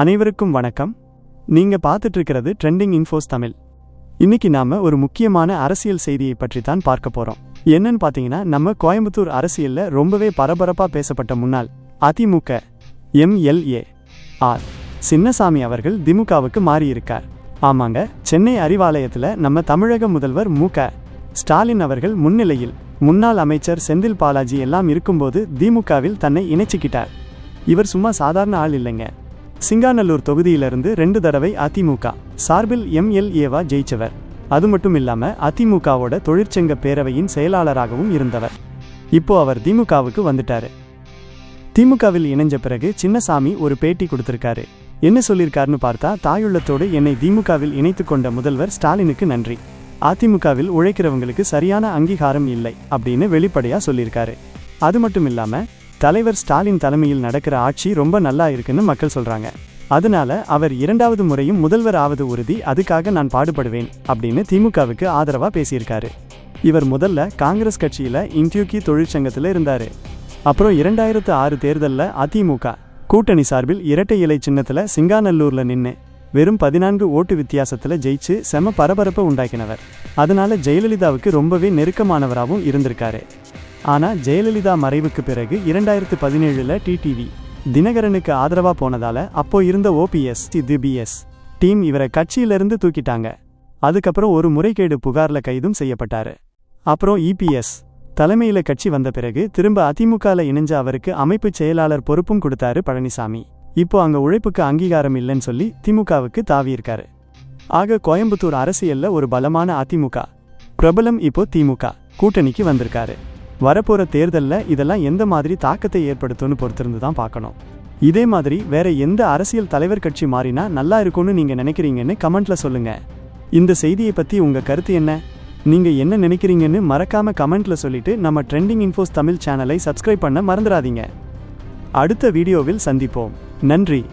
அனைவருக்கும் வணக்கம். நீங்க பார்த்துட்டு இருக்கிறது ட்ரெண்டிங் இன்ஃபோஸ் தமிழ். இன்னைக்கு நாம ஒரு முக்கியமான அரசியல் செய்தியை பற்றி தான் பார்க்க போறோம். என்னன்னு பாத்தீங்கன்னா, நம்ம கோயம்புத்தூர் அரசியல்ல ரொம்பவே பரபரப்பா பேசப்பட்ட முன்னாள் அதிமுக MLA ஆர் சின்னசாமி அவர்கள் திமுகவுக்கு மாறியிருக்கார். ஆமாங்க, சென்னை அறிவாலயத்துல நம்ம தமிழக முதல்வர் மு.க. ஸ்டாலின் அவர்கள் முன்னிலையில் முன்னாள் அமைச்சர் செந்தில் பாலாஜி எல்லாம் இருக்கும்போது திமுகவில் தன்னை இணைச்சிக்கிட்டார். இவர் சும்மா சாதாரண ஆள் இல்லைங்க. சிங்காநல்லூர் தொகுதியிலிருந்து 2 தடவை அதிமுக சார்பில் MLA-வா ஜெயிச்சவர். அது மட்டும் இல்லாம அதிமுகவோட தொழிற்சங்க பேரவையின் செயலாளராகவும் இருந்தவர். இப்போ அவர் திமுகவுக்கு வந்துட்டாரு. திமுகவில் இணைஞ்ச பிறகு சின்னசாமி ஒரு பேட்டி கொடுத்திருக்காரு. என்ன சொல்லியிருக்காருன்னு பார்த்தா, தாயுள்ளத்தோடு என்னை திமுகவில் இணைத்து கொண்ட முதல்வர் ஸ்டாலினுக்கு நன்றி. அதிமுகவில் உழைக்கிறவங்களுக்கு சரியான அங்கீகாரம் இல்லை அப்படின்னு வெளிப்படையா சொல்லியிருக்காரு. அது மட்டும் இல்லாம தலைவர் ஸ்டாலின் தலைமையில் நடக்கிற ஆட்சி ரொம்ப நல்லா இருக்குன்னு மக்கள் சொல்றாங்க. அதனால அவர் 2வது முறையும் முதல்வர் ஆவது உறுதி, அதுக்காக நான் பாடுபடுவேன் அப்படின்னு திமுகவுக்கு ஆதரவா பேசியிருக்காரு. இவர் முதல்ல காங்கிரஸ் கட்சியில இன்டியூக்கி தொழிற்சங்கத்தில் இருந்தாரு. அப்புறம் 2006 தேர்தலில் அதிமுக கூட்டணி சார்பில் இரட்டை இலை சின்னத்துல சிங்காநல்லூர்ல நின்று வெறும் 14 ஓட்டு வித்தியாசத்துல ஜெயிச்சு செம பரபரப்பை உண்டாக்கினவர். அதனால ஜெயலலிதாவுக்கு ரொம்பவே நெருக்கமானவராகவும் இருந்திருக்காரு. ஆனா ஜெயலலிதா மறைவுக்கு பிறகு 2017 டிடிவி தினகரனுக்கு ஆதரவா போனதால அப்போ இருந்த OPS DBS டீம் இவரை கட்சியிலிருந்து தூக்கிட்டாங்க. அதுக்கப்புறம் ஒரு முறைகேடு புகார்ல கைதும் செய்யப்பட்டாரு. அப்புறம் EPS தலைமையில கட்சி வந்த பிறகு திரும்ப அதிமுகல இணைஞ்ச அவருக்கு அமைப்பு செயலாளர் பொறுப்பும் கொடுத்தாரு பழனிசாமி. இப்போ அங்க உழைப்புக்கு அங்கீகாரம் இல்லைன்னு சொல்லி திமுகவுக்கு தாவியிருக்காரு. ஆக கோயம்புத்தூர் அரசியல்ல ஒரு பலமான அதிமுக பிரபலம் இப்போ திமுக கூட்டணிக்கு வந்திருக்காரு. வரப்போற தேர்தல்ல இதெல்லாம் எந்த மாதிரி தாக்கத்தை ஏற்படுத்தும்னு பொறுத்திருந்து தான் பார்க்கணும். இதே மாதிரி வேற எந்த அரசியல் தலைவர் கட்சி மாறினா நல்லா இருக்கும்னு நீங்க நினைக்கிறீங்கன்னு கமெண்ட்ல சொல்லுங்க. இந்த செய்தியை பத்தி உங்க கருத்து என்ன? நீங்க என்ன நினைக்கிறீங்கன்னு மறக்காம கமெண்ட்ல சொல்லிட்டு நம்ம ட்ரெண்டிங் இன்ஃபோஸ் தமிழ் சேனலை சப்ஸ்கிரைப் பண்ண மறந்துடாதீங்க. அடுத்த வீடியோவில் சந்திப்போம். நன்றி.